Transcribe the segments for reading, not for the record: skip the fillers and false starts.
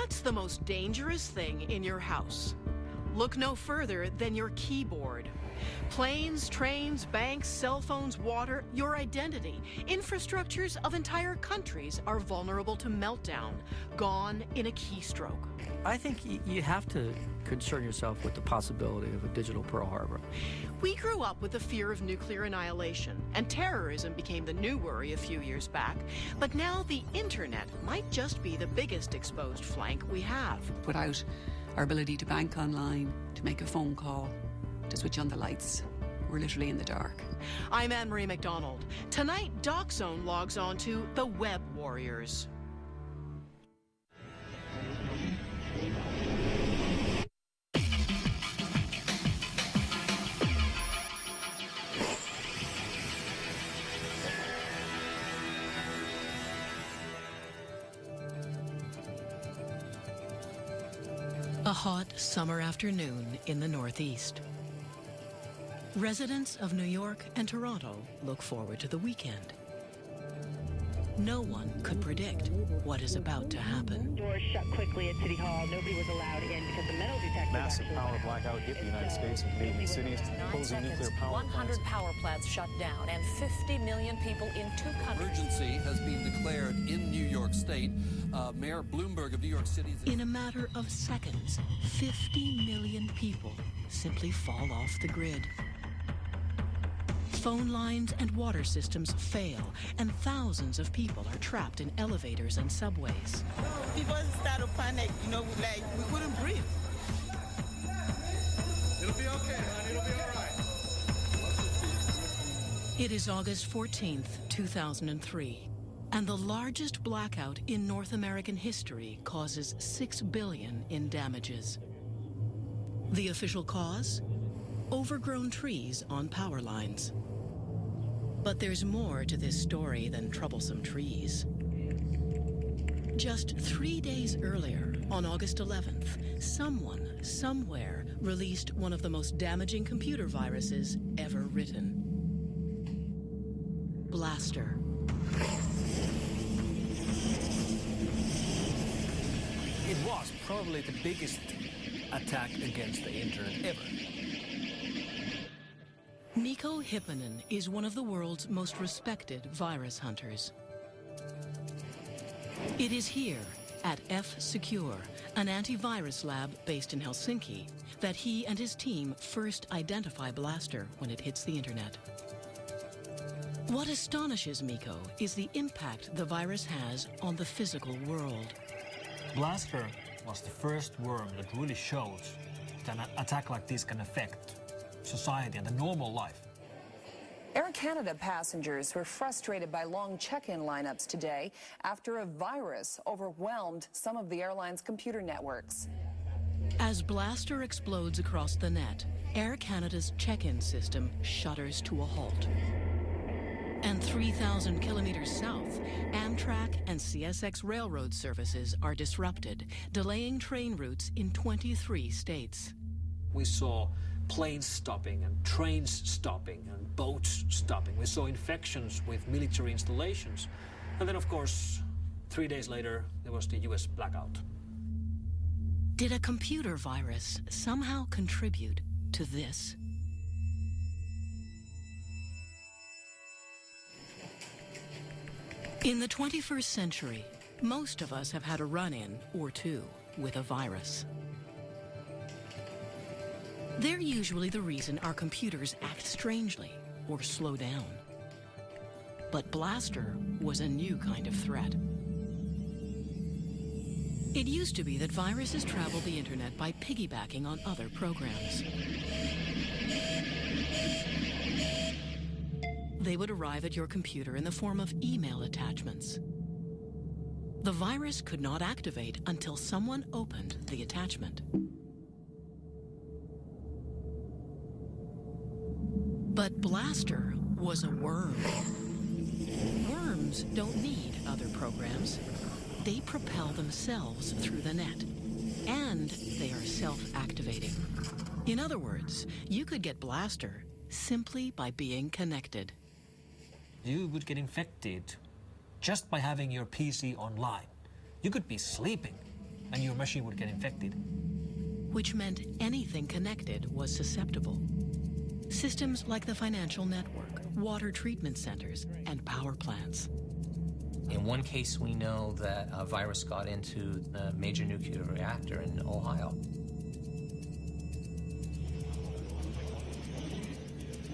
What's the most dangerous thing in your house? Look no further than your keyboard. Planes, trains, banks, cell phones, water, your identity, infrastructures of entire countries are vulnerable to meltdown, gone in a keystroke. I think you have to concern yourself with the possibility of a digital Pearl Harbor. We grew up with the fear of nuclear annihilation, and terrorism became the new worry a few years back. But now the internet might just be the biggest exposed flank we have. Without our ability to bank online, to make a phone call, to switch on the lights, we're literally in the dark. I'm Anne-Marie McDonald. Tonight, DocZone logs on to the Web Warriors. A hot summer afternoon in the Northeast. Residents of New York and Toronto look forward to the weekend. No one could predict what is about to happen. Doors shut quickly at City Hall. Nobody was allowed in because the metal detector. Massive power blackout hit the United States and Canadian cities, closing nuclear power 100 power plants shut down and 50 million people in 2 countries. Emergency has been declared in New York State. Mayor Bloomberg of New York City. In a matter of seconds, 50 million people simply fall off the grid. Phone lines and water systems fail, and thousands of people are trapped in elevators and subways. People started to panic, we couldn't breathe. It'll be okay, hon. It'll be all right. It is August 14th, 2003, and the largest blackout in North American history causes $6 billion in damages. The official cause? Overgrown trees on power lines. But there's more to this story than troublesome trees. Just 3 days earlier, on August 11th, someone, somewhere, released one of the most damaging computer viruses ever written. Blaster. It was probably the biggest attack against the internet ever. Mikko Hyppönen is one of the world's most respected virus hunters. It is here, at F-Secure, an antivirus lab based in Helsinki, that he and his team first identify Blaster when it hits the internet. What astonishes Mikko is the impact the virus has on the physical world. Blaster was the first worm that really showed that an attack like this can affect society and the normal life. Air Canada passengers were frustrated by long check-in lineups today after a virus overwhelmed some of the airline's computer networks. As Blaster explodes across the net, Air Canada's check-in system shudders to a halt. And 3,000 kilometers south, Amtrak and CSX railroad services are disrupted, delaying train routes in 23 states. We saw planes stopping and trains stopping and boats stopping. We saw infections with military installations. And then, of course, 3 days later, there was the US blackout. Did a computer virus somehow contribute to this? In the 21st century, most of us have had a run-in or two with a virus. They're usually the reason our computers act strangely or slow down. But Blaster was a new kind of threat. It used to be that viruses traveled the internet by piggybacking on other programs. They would arrive at your computer in the form of email attachments. The virus could not activate until someone opened the attachment. But Blaster was a worm. Worms don't need other programs. They propel themselves through the net, and they are self-activating. In other words, you could get Blaster simply by being connected. You would get infected just by having your PC online. You could be sleeping, and your machine would get infected. which meant anything connected was susceptible. Systems like the financial network, water treatment centers, and power plants. In one case, we know that a virus got into a major nuclear reactor in Ohio.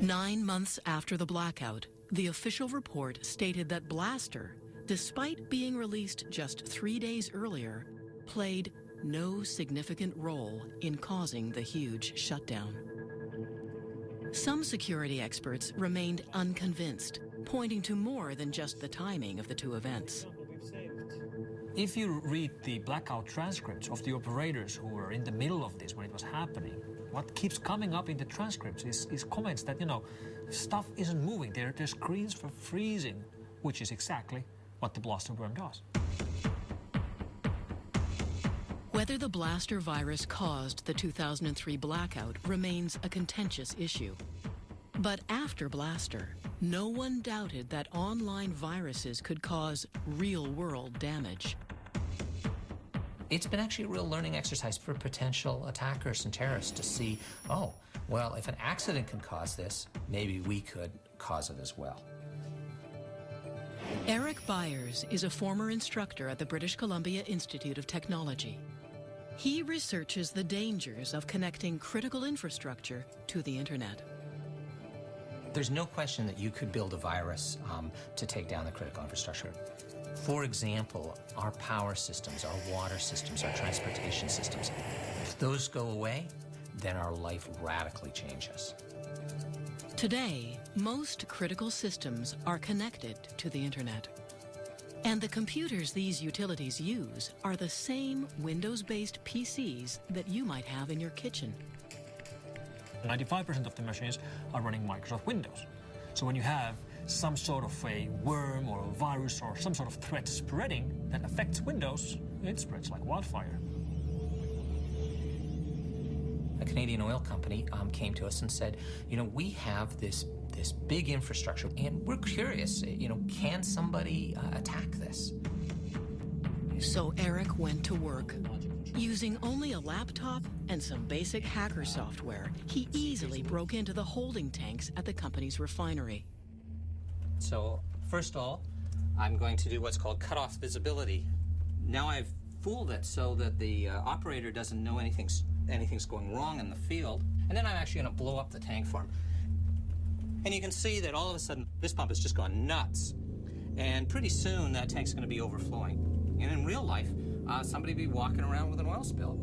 9 months after the blackout, the official report stated that Blaster, despite being released just 3 days earlier, played no significant role in causing the huge shutdown. Some security experts remained unconvinced, pointing to more than just the timing of the two events. If you read the blackout transcripts of the operators who were in the middle of this when it was happening, what keeps coming up in the transcripts is comments that, stuff isn't moving. Their screens were freezing, which is exactly what the blaster worm does. Whether the Blaster virus caused the 2003 blackout remains a contentious issue. But after Blaster, no one doubted that online viruses could cause real-world damage. It's been actually a real learning exercise for potential attackers and terrorists to see, oh, well, if an accident can cause this, maybe we could cause it as well. Eric Byers is a former instructor at the British Columbia Institute of Technology. He researches the dangers of connecting critical infrastructure to the internet. There's no question that you could build a virus to take down the critical infrastructure. For example, our power systems, our water systems, our transportation systems. If those go away, then our life radically changes. Today, most critical systems are connected to the internet. And the computers these utilities use are the same Windows-based PCs that you might have in your kitchen. 95% of the machines are running Microsoft Windows. So when you have some sort of a worm or a virus or some sort of threat spreading that affects Windows, it spreads like wildfire. A Canadian oil company came to us and said, we have this big infrastructure and we're curious, can somebody attack this? So Eric went to work. Using only a laptop and some basic hacker software, he easily broke into the holding tanks at the company's refinery. So, first of all, I'm going to do what's called cutoff visibility. Now I've fooled it so that the operator doesn't know anything's going wrong in the field. And then I'm actually going to blow up the tank for him. And you can see that all of a sudden, this pump has just gone nuts. And pretty soon, that tank's going to be overflowing. And in real life, somebody will be walking around with an oil spill.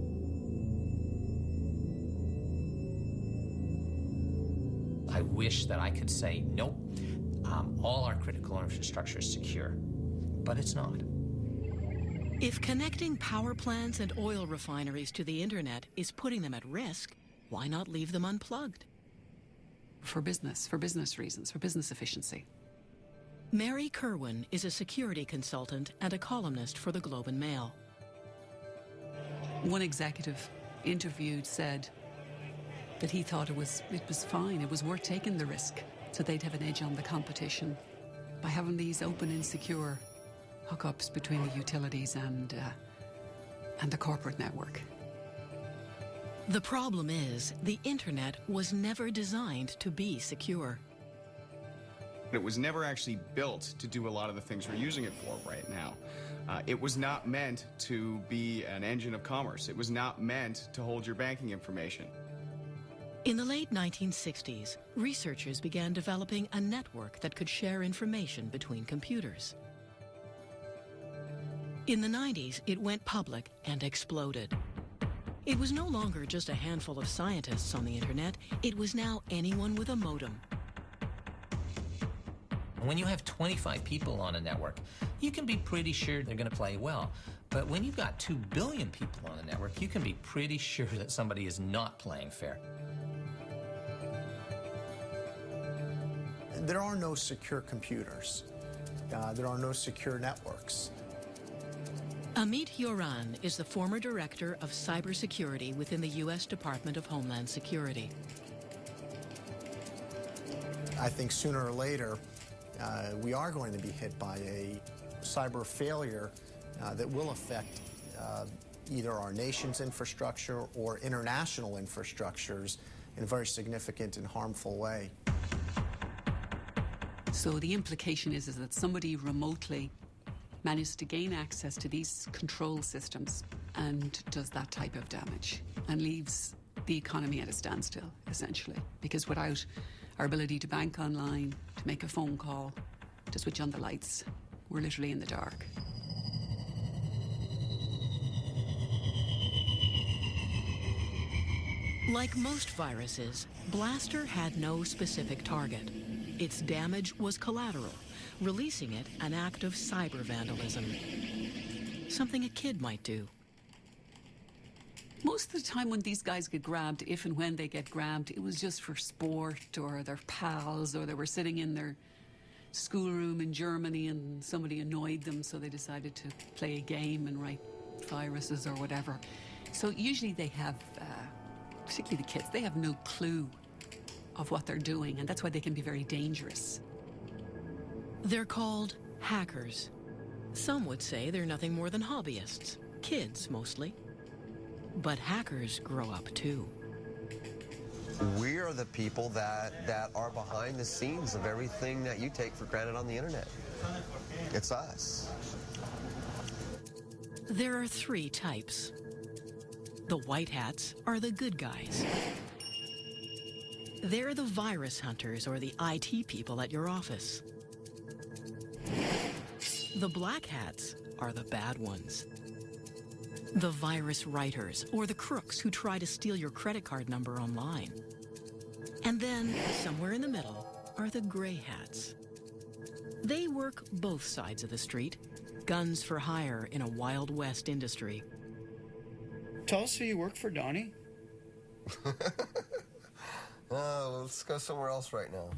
I wish that I could say, nope, all our critical infrastructure is secure, but it's not. If connecting power plants and oil refineries to the internet is putting them at risk, why not leave them unplugged? For business reasons, for business efficiency. Mary Kerwin is a security consultant and a columnist for the Globe and Mail. One executive interviewed said that he thought it was fine, it was worth taking the risk, so they'd have an edge on the competition by having these open and secure hookups between the utilities and the corporate network. The problem is, the internet was never designed to be secure. It was never actually built to do a lot of the things we're using it for right now. It was not meant to be an engine of commerce. It was not meant to hold your banking information. In the late 1960s, researchers began developing a network that could share information between computers. In the 90s, it went public and exploded. It was no longer just a handful of scientists on the internet. It was now anyone with a modem. When you have 25 people on a network, you can be pretty sure they're going to play well. But when you've got 2 billion people on a network, you can be pretty sure that somebody is not playing fair. There are no secure computers. There are no secure networks. Amit Yoran is the former director of cybersecurity within the U.S. Department of Homeland Security. I think sooner or later, we are going to be hit by a cyber failure that will affect either our nation's infrastructure or international infrastructures in a very significant and harmful way. So the implication is that somebody remotely managed to gain access to these control systems and does that type of damage and leaves the economy at a standstill, essentially. Because without our ability to bank online, to make a phone call, to switch on the lights, we're literally in the dark. Like most viruses, Blaster had no specific target. Its damage was collateral, releasing it an act of cyber vandalism. Something a kid might do. Most of the time when these guys get grabbed, if and when they get grabbed, it was just for sport or their pals, or they were sitting in their schoolroom in Germany and somebody annoyed them, so they decided to play a game and write viruses or whatever. So usually they have, particularly the kids, they have no clue of what they're doing, and that's why they can be very dangerous. They're called hackers. Some would say they're nothing more than hobbyists, kids mostly. But hackers grow up too. We are the people that are behind the scenes of everything that you take for granted on the internet. It's us. There are three types. The white hats are the good guys. They're the virus hunters or the IT people at your office. The black hats are the bad ones. The virus writers or the crooks who try to steal your credit card number online. And then, somewhere in the middle, are the gray hats. They work both sides of the street, guns for hire in a Wild West industry. Tell us who you work for, Donnie. Let's go somewhere else right now.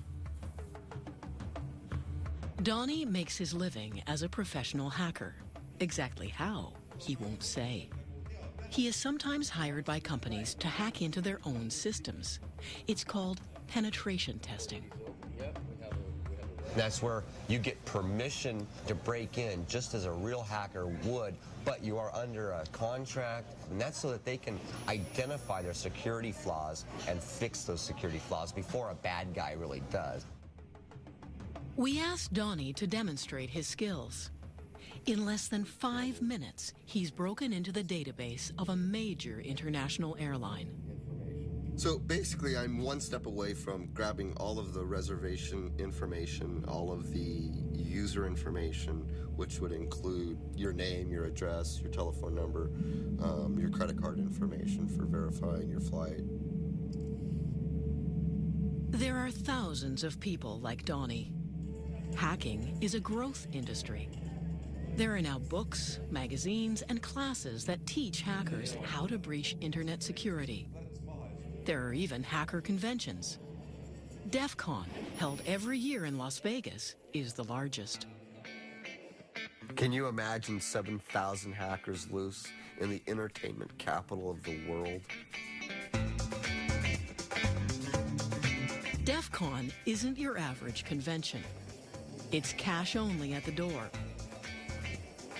Donnie makes his living as a professional hacker. Exactly how, he won't say. He is sometimes hired by companies to hack into their own systems. It's called penetration testing. That's where you get permission to break in just as a real hacker would, but you are under a contract, and that's so that they can identify their security flaws and fix those security flaws before a bad guy really does. We asked Donnie to demonstrate his skills. In less than 5 minutes, he's broken into the database of a major international airline. So basically, I'm one step away from grabbing all of the reservation information, all of the user information, which would include your name, your address, your telephone number, your credit card information for verifying your flight. There are thousands of people like Donnie. Hacking is a growth industry. There are now books, magazines, and classes that teach hackers how to breach internet security. There are even hacker conventions. DEF CON, held every year in Las Vegas, is the largest. Can you imagine 7,000 hackers loose in the entertainment capital of the world? DEF CON isn't your average convention. It's cash only at the door.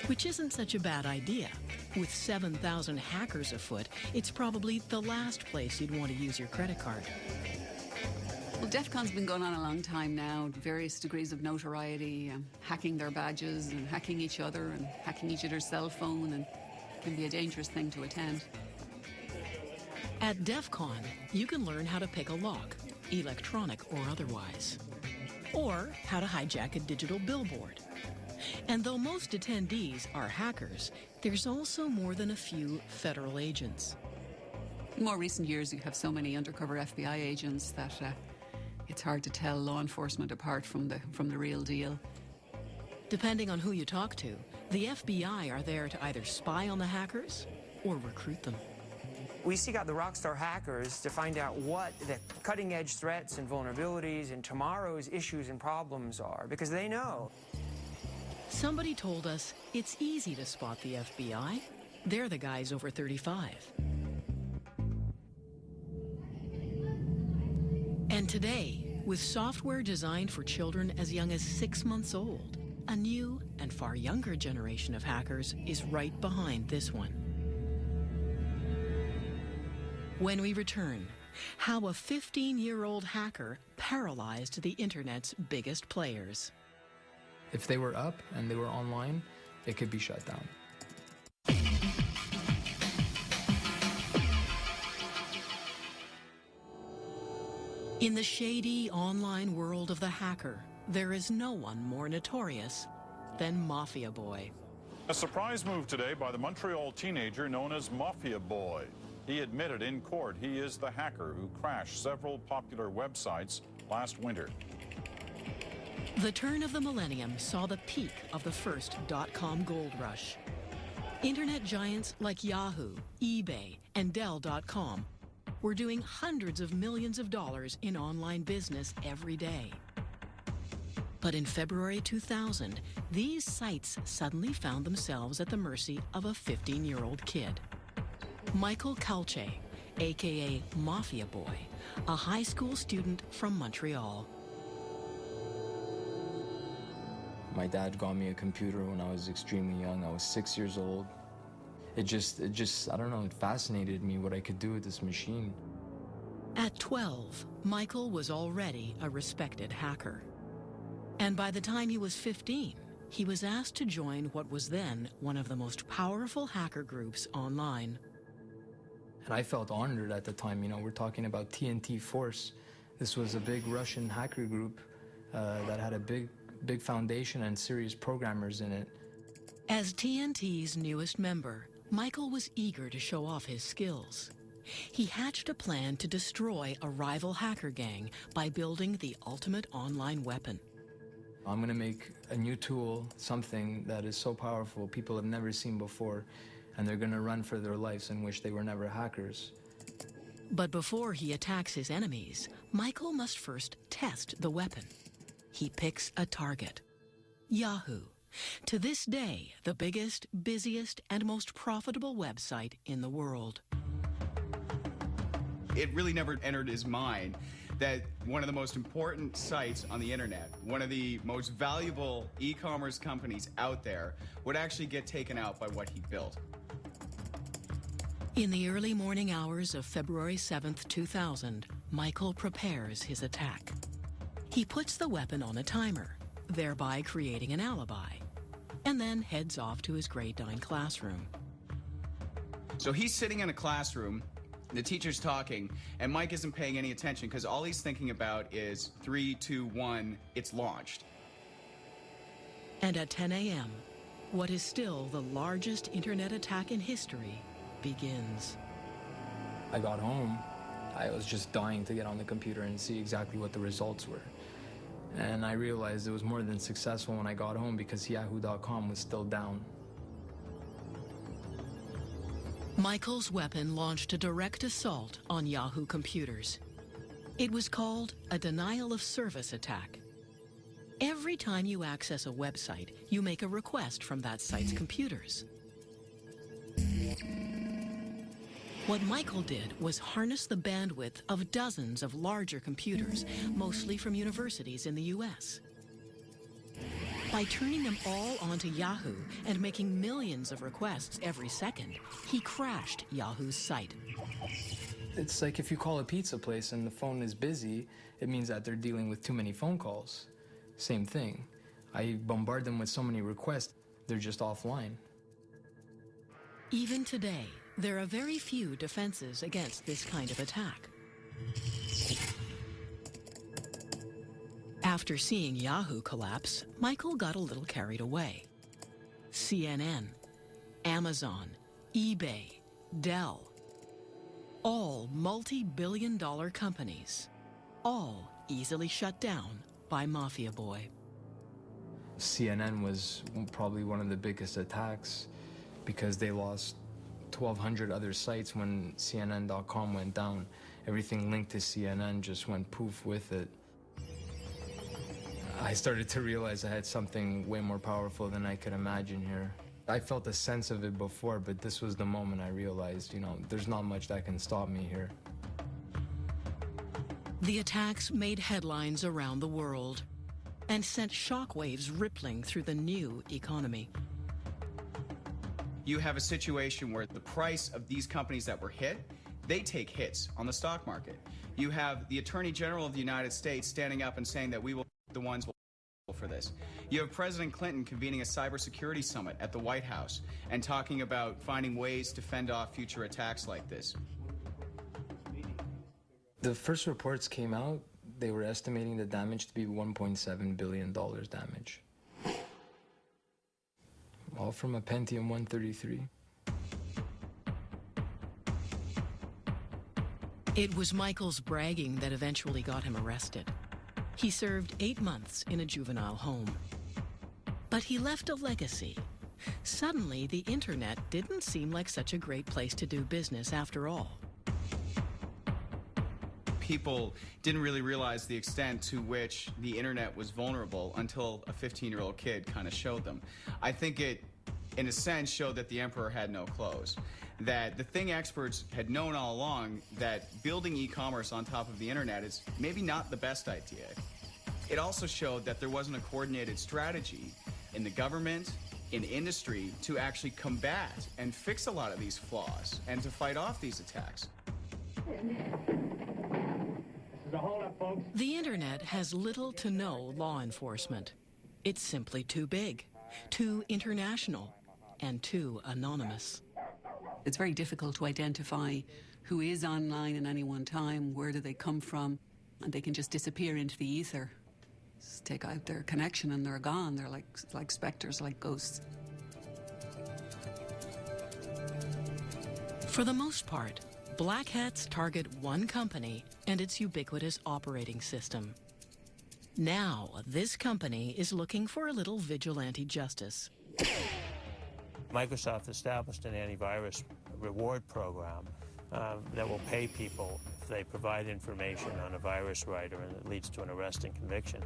Which isn't such a bad idea. With 7,000 hackers afoot, it's probably the last place you'd want to use your credit card. Well, DEF CON's been going on a long time now, various degrees of notoriety, hacking their badges and hacking each other and hacking each other's cell phone, and it can be a dangerous thing to attend. At DEF CON, you can learn how to pick a lock, electronic or otherwise, or how to hijack a digital billboard. And though most attendees are hackers, there's also more than a few federal agents. In more recent years, you have so many undercover FBI agents that it's hard to tell law enforcement apart from the real deal. Depending on who you talk to, the FBI are there to either spy on the hackers or recruit them. We seek out the rockstar hackers to find out what the cutting-edge threats and vulnerabilities and tomorrow's issues and problems are, because they know. Somebody told us it's easy to spot the FBI. They're the guys over 35. And today, with software designed for children as young as 6 months old, a new and far younger generation of hackers is right behind this one. When we return, how a 15-year-old hacker paralyzed the internet's biggest players. If they were up and they were online, it could be shut down. In the shady online world of the hacker, there is no one more notorious than Mafia Boy. A surprise move today by the Montreal teenager known as Mafia Boy. He admitted in court he is the hacker who crashed several popular websites last winter. The turn of the millennium saw the peak of the first dot-com gold rush. Internet giants like Yahoo, eBay, and Dell.com were doing hundreds of millions of dollars in online business every day. But in February 2000, these sites suddenly found themselves at the mercy of a 15-year-old kid. Michael Calce, aka Mafia Boy, a high school student from Montreal. My dad got me a computer when I was extremely young. I was 6 years old. It just, I don't know, it fascinated me what I could do with this machine. At 12, Michael was already a respected hacker. And by the time he was 15, he was asked to join what was then one of the most powerful hacker groups online. And I felt honored at the time. You know, we're talking about TNT Force. This was a big Russian hacker group that had a big foundation and serious programmers in it. As TNT's newest member, Michael was eager to show off his skills. He hatched a plan to destroy a rival hacker gang by building the ultimate online weapon. I'm going to make a new tool, something that is so powerful people have never seen before, and they're going to run for their lives and wish they were never hackers. But before he attacks his enemies, Michael must first test the weapon. He picks a target: Yahoo. To this day, the biggest, busiest, and most profitable website in the world. It really never entered his mind that one of the most important sites on the internet, one of the most valuable e-commerce companies out there, would actually get taken out by what he built. In the early morning hours of February 7th, 2000, Michael prepares his attack. He puts the weapon on a timer, thereby creating an alibi, and then heads off to his grade 9 classroom. So he's sitting in a classroom, the teacher's talking, and Mike isn't paying any attention because all he's thinking about is 3, 2, 1, it's launched. And at 10 a.m., what is still the largest internet attack in history begins. I got home. I was just dying to get on the computer and see exactly what the results were. And I realized it was more than successful when I got home because Yahoo.com was still down. Michael's weapon launched a direct assault on Yahoo computers. It was called a denial of service attack. Every time you access a website, you make a request from that site's computers. What Michael did was harness the bandwidth of dozens of larger computers, mostly from universities in the US. By turning them all onto Yahoo and making millions of requests every second, he crashed Yahoo's site. It's like if you call a pizza place and the phone is busy, it means that they're dealing with too many phone calls. Same thing. I bombard them with so many requests, they're just offline. Even today, there are very few defenses against this kind of attack. After seeing Yahoo collapse, Michael got a little carried away. CNN, Amazon, eBay, Dell, all multi-billion-dollar companies, all easily shut down by Mafia Boy. CNN was probably one of the biggest attacks because they lost 1,200 other sites when CNN.com went down. Everything linked to CNN just went poof with it. I started to realize I had something way more powerful than I could imagine here. I felt a sense of it before, but this was the moment I realized, you know, there's not much that can stop me here. The attacks made headlines around the world and sent shockwaves rippling through the new economy. You have a situation where the price of these companies that were hit they take hits on the stock market. You have the Attorney General of the United States standing up and saying that we will be the ones for this. You have President Clinton convening a cybersecurity summit at the White House and talking about finding ways to fend off future attacks like this. The first reports came out, they were estimating the damage to be $1.7 billion damage. All from a Pentium 133. It was Michael's bragging that eventually got him arrested. He served 8 months in a juvenile home. But he left a legacy. Suddenly, the internet didn't seem like such a great place to do business after all. People didn't really realize the extent to which the internet was vulnerable until a 15-year-old kid kind of showed them. I think it, in a sense, showed that the emperor had no clothes. That the thing experts had known all along, that building e-commerce on top of the internet is maybe not the best idea. It also showed that there wasn't a coordinated strategy in the government, in industry, to actually combat and fix a lot of these flaws and to fight off these attacks. The internet has little to no law enforcement. It's simply too big, too international, and too anonymous. It's very difficult to identify who is online at any one time, where do they come from, and they can just disappear into the ether. Just take out their connection and they're gone. They're like specters, like ghosts. For the most part, black hats target one company and its ubiquitous operating system. Now, this company is looking for a little vigilante justice. Microsoft established an antivirus reward program that will pay people if they provide information on a virus writer and it leads to an arrest and conviction.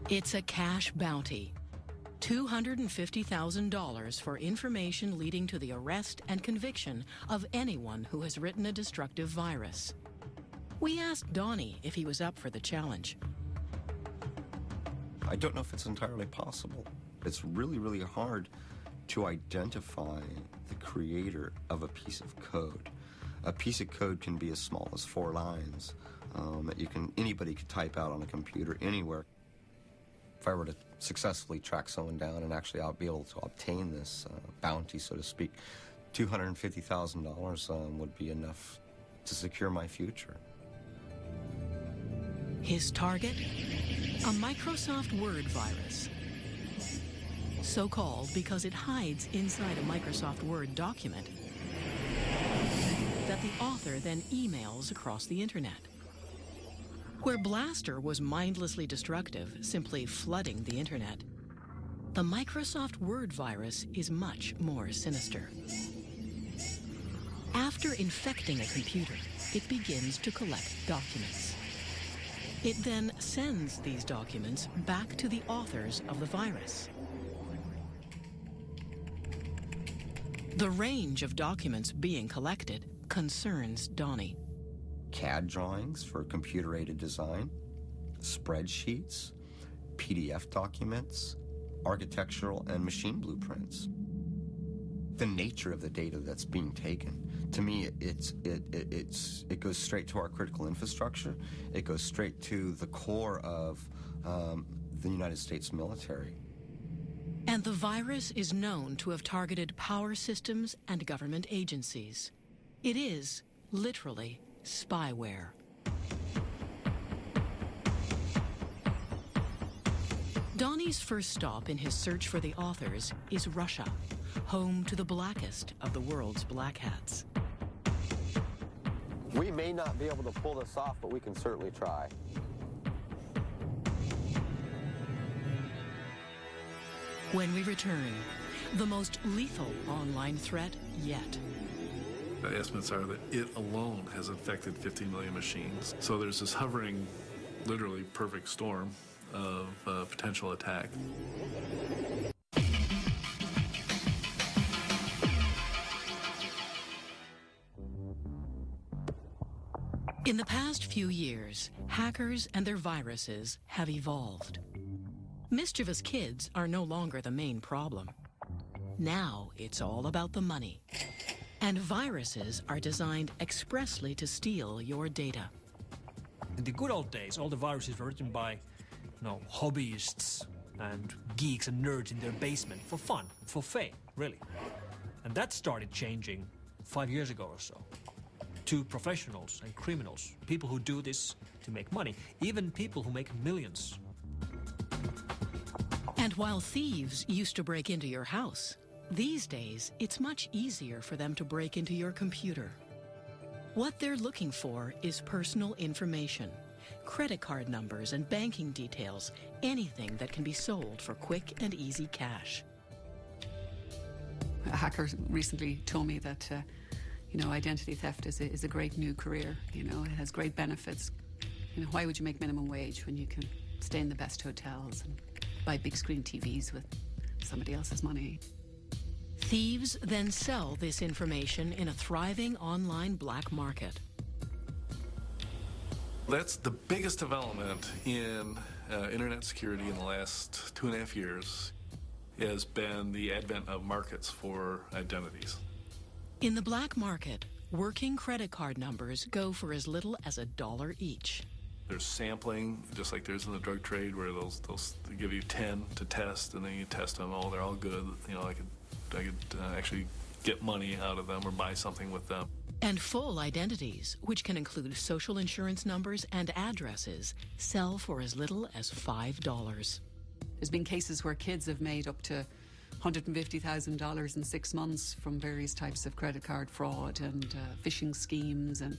It's a cash bounty. $250,000 for information leading to the arrest and conviction of anyone who has written a destructive virus. We asked Donnie if he was up for the challenge. I don't know if it's entirely possible. It's really, really hard to identify the creator of a piece of code. A piece of code can be as small as 4 lines that anybody could type out on a computer anywhere. If I were to successfully track someone down and actually I'll be able to obtain this bounty, so to speak, $250,000 would be enough to secure my future. His target? A Microsoft Word virus. So called because it hides inside a Microsoft Word document that the author then emails across the internet. Where Blaster was mindlessly destructive, simply flooding the internet, the Microsoft Word virus is much more sinister. After infecting a computer, it begins to collect documents. It then sends these documents back to the authors of the virus. The range of documents being collected concerns Donnie. CAD drawings for computer-aided design, spreadsheets, PDF documents, architectural and machine blueprints. The nature of the data that's being taken, to me, it goes straight to our critical infrastructure. It goes straight to the core of the United States military. And the virus is known to have targeted power systems and government agencies. It is, literally, spyware. Donnie's first stop in his search for the authors is Russia, home to the blackest of the world's black hats. We may not be able to pull this off, but we can certainly try. When we return, the most lethal online threat yet. The estimates are that it alone has infected 50 million machines. So there's this hovering, literally perfect storm of potential attack. In the past few years, hackers and their viruses have evolved. Mischievous kids are no longer the main problem. Now it's all about the money. And viruses are designed expressly to steal your data. In the good old days, all the viruses were written by, hobbyists and geeks and nerds in their basement for fun, for fame, really. And that started changing 5 years ago or so. To professionals and criminals, people who do this to make money, even people who make millions. And while thieves used to break into your house, these days it's much easier for them to break into your computer. What they're looking for is personal information, credit card numbers and banking details, anything that can be sold for quick and easy cash. A hacker recently told me that, identity theft is a great new career. It has great benefits. Why would you make minimum wage when you can stay in the best hotels and buy big screen TVs with somebody else's money? Thieves then sell this information in a thriving online black market. That's the biggest development in internet security in the last 2.5 years has been the advent of markets for identities. In the black market, working credit card numbers go for as little as $1 each. There's sampling, just like there's in the drug trade, where they'll give you 10 to test, and then you test them. Oh, they're all good. I could actually get money out of them or buy something with them. And full identities, which can include social insurance numbers and addresses, sell for as little as $5. There's been cases where kids have made up to $150,000 in 6 months from various types of credit card fraud and phishing schemes, and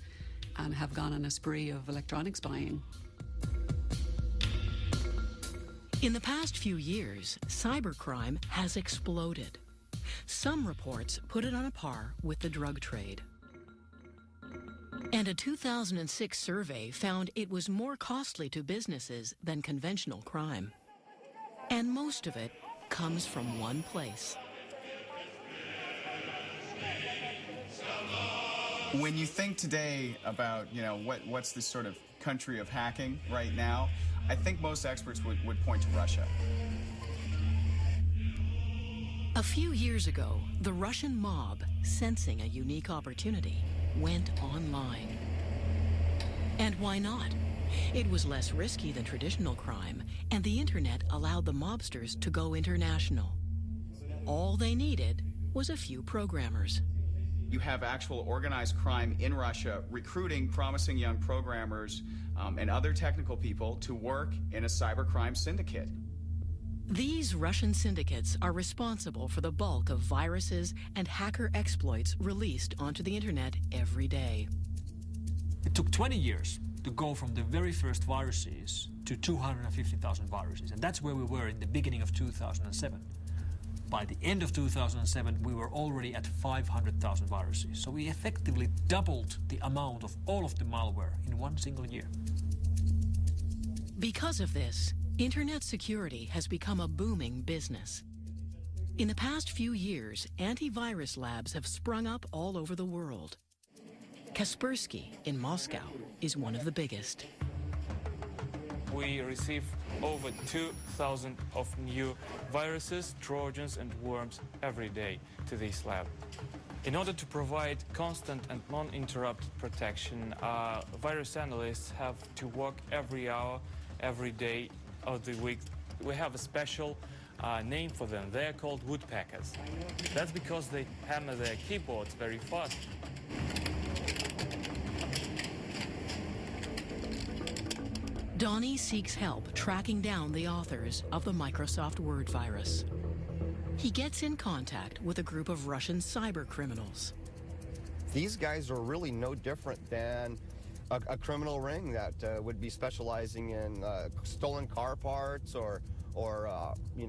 have gone on a spree of electronics buying. In the past few years, cybercrime has exploded. Some reports put it on a par with the drug trade. And a 2006 survey found it was more costly to businesses than conventional crime. And most of it comes from one place. When you think today about, what's the sort of country of hacking right now, I think most experts would point to Russia. A few years ago, the Russian mob, sensing a unique opportunity, went online. And why not? It was less risky than traditional crime, and the internet allowed the mobsters to go international. All they needed was a few programmers. You have actual organized crime in Russia recruiting promising young programmers and other technical people to work in a cybercrime syndicate. These Russian syndicates are responsible for the bulk of viruses and hacker exploits released onto the internet every day. It took 20 years to go from the very first viruses to 250,000 viruses, and that's where we were in the beginning of 2007. By the end of 2007, we were already at 500,000 viruses. So we effectively doubled the amount of all of the malware in one single year. Because of this, internet security has become a booming business. In the past few years, antivirus labs have sprung up all over the world. Kaspersky in Moscow is one of the biggest. We receive over 2,000 of new viruses, trojans and worms every day to this lab. In order to provide constant and non-interrupted protection, virus analysts have to work every hour, every day of the week. We have a special name for them. They're called woodpeckers. That's because they hammer their keyboards very fast. Donnie seeks help tracking down the authors of the Microsoft Word virus. He gets in contact with a group of Russian cyber criminals. These guys are really no different than a criminal ring that would be specializing in stolen car parts or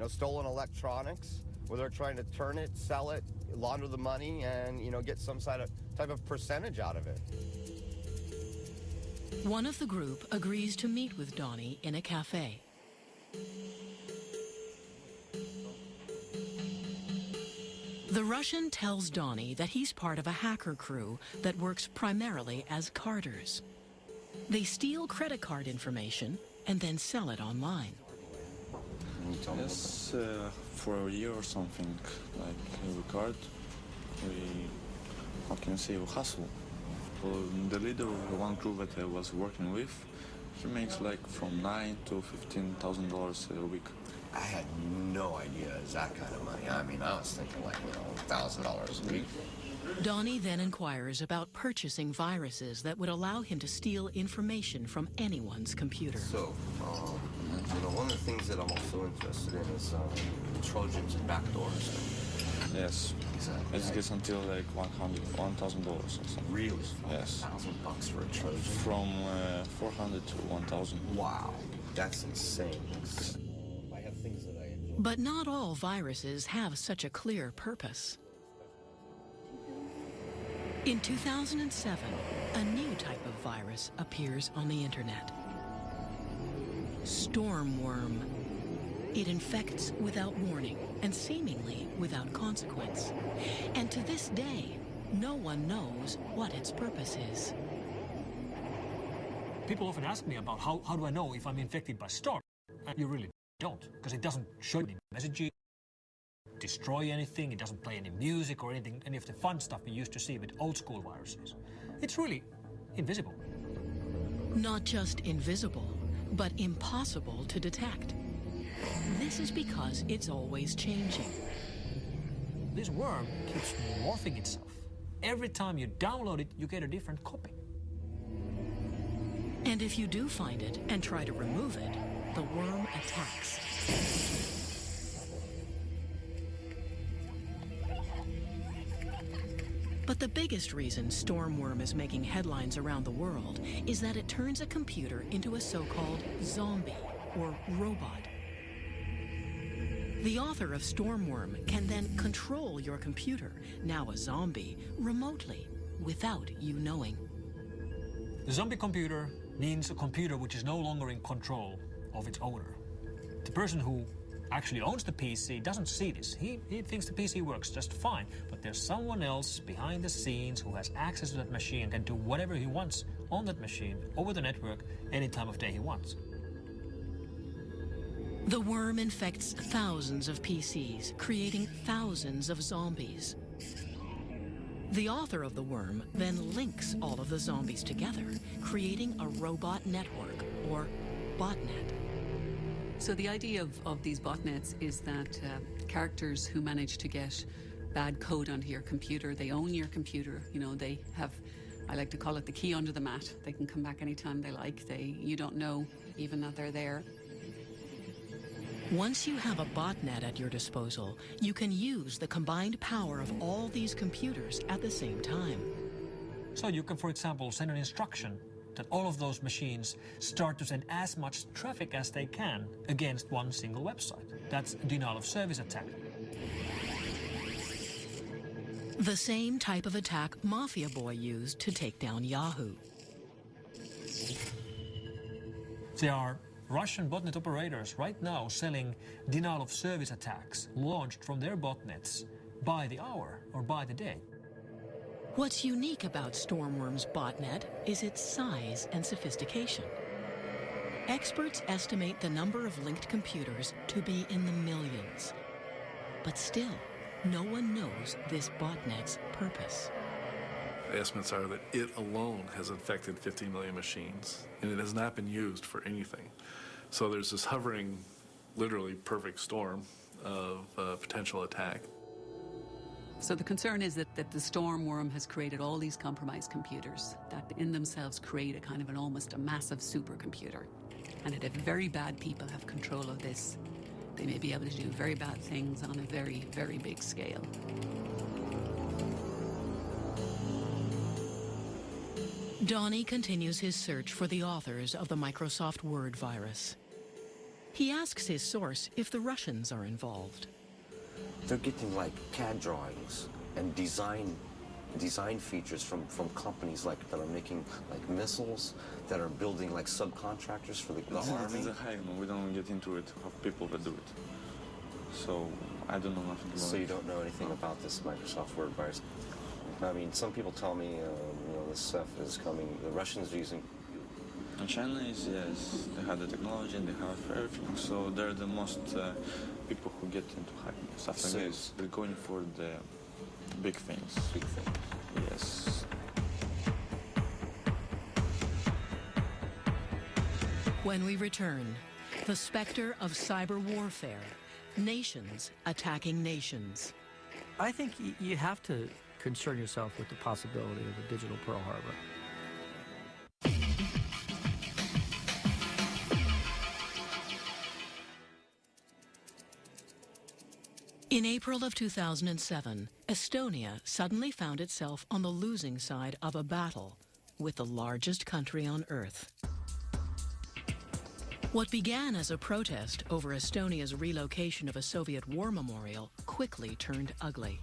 stolen electronics, where they're trying to turn it, sell it, launder the money, and get some type of percentage out of it. One of the group agrees to meet with Donnie in a cafe. The Russian tells Donnie that he's part of a hacker crew that works primarily as carders. They steal credit card information and then sell it online. Yes, for a year or something, like every card, we how can you say, hustle. The leader of the one group that I was working with, he makes like from $9,000 to $15,000 a week. I had no idea it was that kind of money. I mean, I was thinking like, $1,000 a week. Donnie then inquires about purchasing viruses that would allow him to steal information from anyone's computer. So, one of the things that I'm also interested in is Trojans and backdoors. Yes. Exactly. It gets until like $1,000 or something. Really? Yes. $1,000 for a Trojan? From 400 to 1,000. Wow, that's insane. I have things that I enjoy. But not all viruses have such a clear purpose. In 2007, a new type of virus appears on the internet. Stormworm. It infects without warning and seemingly without consequence. And to this day, no one knows what its purpose is. People often ask me about how do I know if I'm infected by storm? And you really don't, because it doesn't show any messages, destroy anything, it doesn't play any music or anything, any of the fun stuff we used to see with old school viruses. It's really invisible. Not just invisible, but impossible to detect. This is because it's always changing. This worm keeps morphing itself. Every time you download it, you get a different copy. And if you do find it and try to remove it, the worm attacks. But the biggest reason Stormworm is making headlines around the world is that it turns a computer into a so-called zombie or robot. The author of Stormworm can then control your computer, now a zombie, remotely, without you knowing. The zombie computer means a computer which is no longer in control of its owner. The person who actually owns the PC doesn't see this. He thinks the PC works just fine, but there's someone else behind the scenes who has access to that machine and can do whatever he wants on that machine, over the network, any time of day he wants. The worm infects thousands of PCs, creating thousands of zombies. The author of the worm then links all of the zombies together, creating a robot network, or botnet. So the idea of these botnets is that characters who manage to get bad code onto your computer, they own your computer, you know, they have, I like to call it the key under the mat. They can come back anytime they like. You don't know even that they're there. Once you have a botnet at your disposal, you can use the combined power of all these computers at the same time. So you can, for example, send an instruction that all of those machines start to send as much traffic as they can against one single website. That's a denial of service attack. The same type of attack Mafia Boy used to take down Yahoo. There are Russian botnet operators right now selling denial of service attacks launched from their botnets by the hour or by the day. What's unique about Stormworm's botnet is its size and sophistication. Experts estimate the number of linked computers to be in the millions. But still, no one knows this botnet's purpose. The estimates are that it alone has infected 50 million machines, and it has not been used for anything. So there's this hovering, literally perfect storm of potential attack. So the concern is that the Stormworm has created all these compromised computers that in themselves create a kind of almost a massive supercomputer. And that if very bad people have control of this, they may be able to do very bad things on a very, very big scale. Donnie continues his search for the authors of the Microsoft Word virus. He asks his source if the Russians are involved. They're getting like CAD drawings and design features from companies that are making like missiles, that are building like subcontractors for the army. We don't get into it, have people that do it. So I don't know nothing about it. So you don't know anything about this Microsoft Word virus? I mean, some people tell me, this stuff is coming. The Russians are using. And China is, yes, they have the technology and they have everything. So they're the most people who get into hacking stuff like this. They're going for the big things. Big things. Yes. When we return, the specter of cyber warfare, nations attacking nations. I think you have to concern yourself with the possibility of a digital Pearl Harbor. In April of 2007, Estonia suddenly found itself on the losing side of a battle with the largest country on Earth. What began as a protest over Estonia's relocation of a Soviet war memorial quickly turned ugly.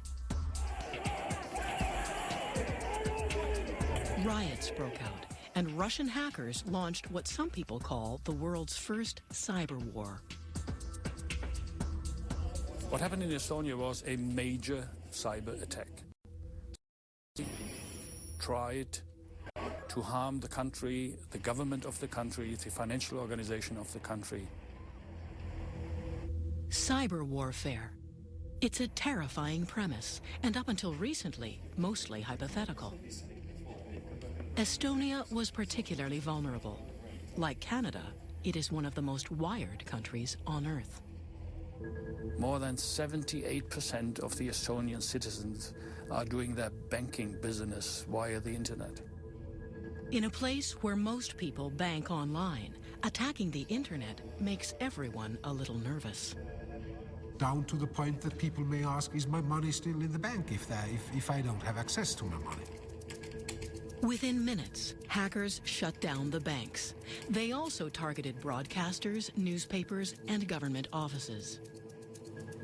Riots broke out, and Russian hackers launched what some people call the world's first cyber war. What happened in Estonia was a major cyber attack. Tried to harm the country, the government of the country, the financial organization of the country. Cyber warfare. It's a terrifying premise, and up until recently, mostly hypothetical. Estonia was particularly vulnerable. Like Canada, it is one of the most wired countries on Earth. More than 78% of the Estonian citizens are doing their banking business via the internet. In a place where most people bank online, attacking the internet makes everyone a little nervous. Down to the point that people may ask, is my money still in the bank if I don't have access to my money? Within minutes, hackers shut down the banks. They also targeted broadcasters, newspapers, and government offices.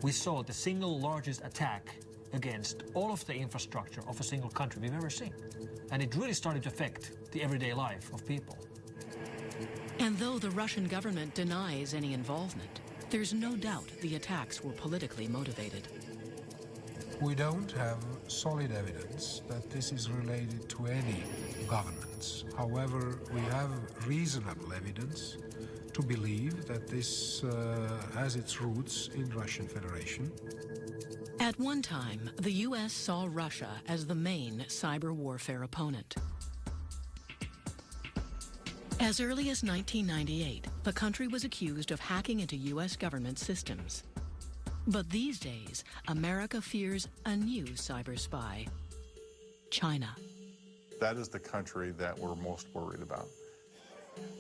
We saw the single largest attack against all of the infrastructure of a single country we've ever seen. And it really started to affect the everyday life of people. And though the Russian government denies any involvement, there's no doubt the attacks were politically motivated. We don't have solid evidence that this is related to any governments. However, we have reasonable evidence to believe that this has its roots in Russian Federation. At one time, the U.S. saw Russia as the main cyber warfare opponent. As early as 1998, the country was accused of hacking into U.S. government systems. But these days, America fears a new cyber spy, China. That is the country that we're most worried about.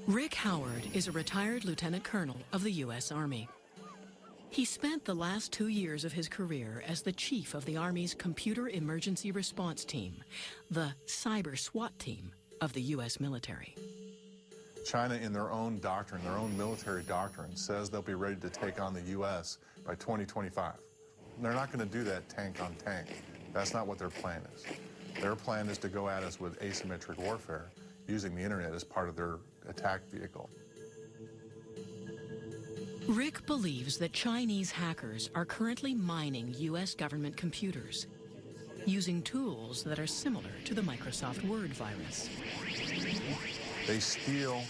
Rick Howard is a retired lieutenant colonel of the U.S. Army. He spent the last 2 years of his career as the chief of the Army's Computer Emergency Response Team, the cyber SWAT team of the U.S. military. China, in their own doctrine, their own military doctrine, says they'll be ready to take on the U.S. by 2025. They're not going to do that tank on tank. That's not what their plan is. Their plan is to go at us with asymmetric warfare, using the internet as part of their attack vehicle. Rick believes that Chinese hackers are currently mining U.S. government computers, using tools that are similar to the Microsoft Word virus. They steal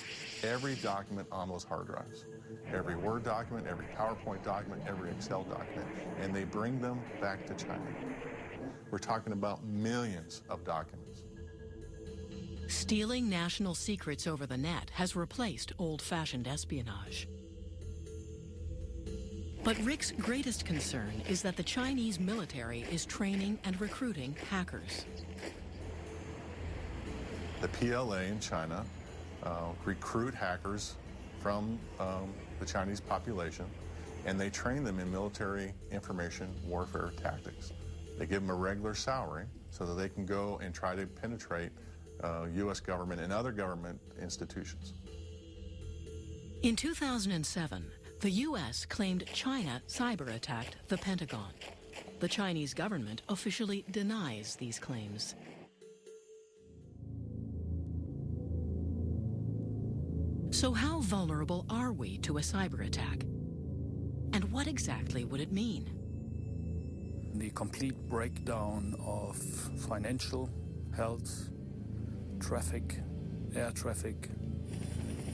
every document on those hard drives, every Word document, every PowerPoint document, every Excel document, and they bring them back to China. We're talking about millions of documents. Stealing national secrets over the net has replaced old-fashioned espionage. But Rick's greatest concern is that the Chinese military is training and recruiting hackers. The PLA in China recruit hackers from the Chinese population, and they train them in military information warfare tactics. They give them a regular salary so that they can go and try to penetrate U.S. government and other government institutions. In 2007, the U.S. claimed China cyber-attacked the Pentagon. The Chinese government officially denies these claims. So how vulnerable are we to a cyber attack? And what exactly would it mean? The complete breakdown of financial, health, traffic, air traffic,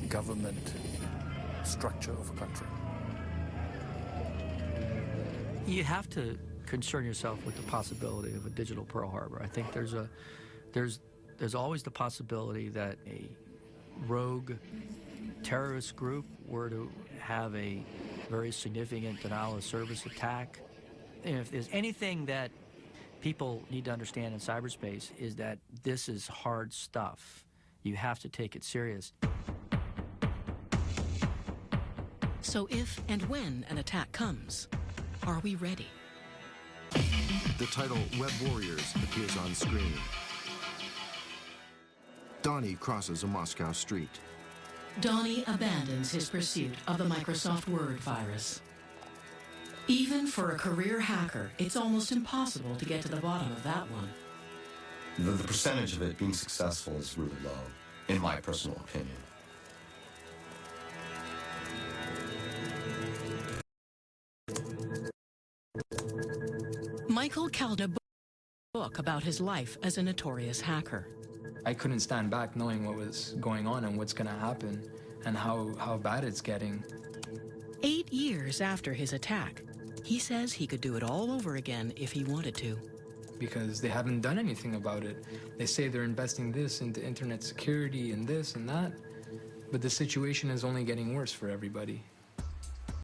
government, structure of a country. You have to concern yourself with the possibility of a digital Pearl Harbor. I think there's always the possibility that a rogue terrorist group were to have a very significant denial of service attack. And if there's anything that people need to understand in cyberspace is that this is hard stuff. You have to take it serious. So if and when an attack comes, are we ready? The title Web Warriors appears on screen. Donnie crosses a Moscow street. Donnie abandons his pursuit of the Microsoft Word virus. Even for a career hacker, it's almost impossible to get to the bottom of that one. The percentage of it being successful is really low, in my personal opinion. Michael Calda a book about his life as a notorious hacker. I couldn't stand back knowing what was going on and what's going to happen and how bad it's getting. 8 years after his attack, he says he could do it all over again if he wanted to. Because they haven't done anything about it. They say they're investing this into internet security and this and that, but the situation is only getting worse for everybody.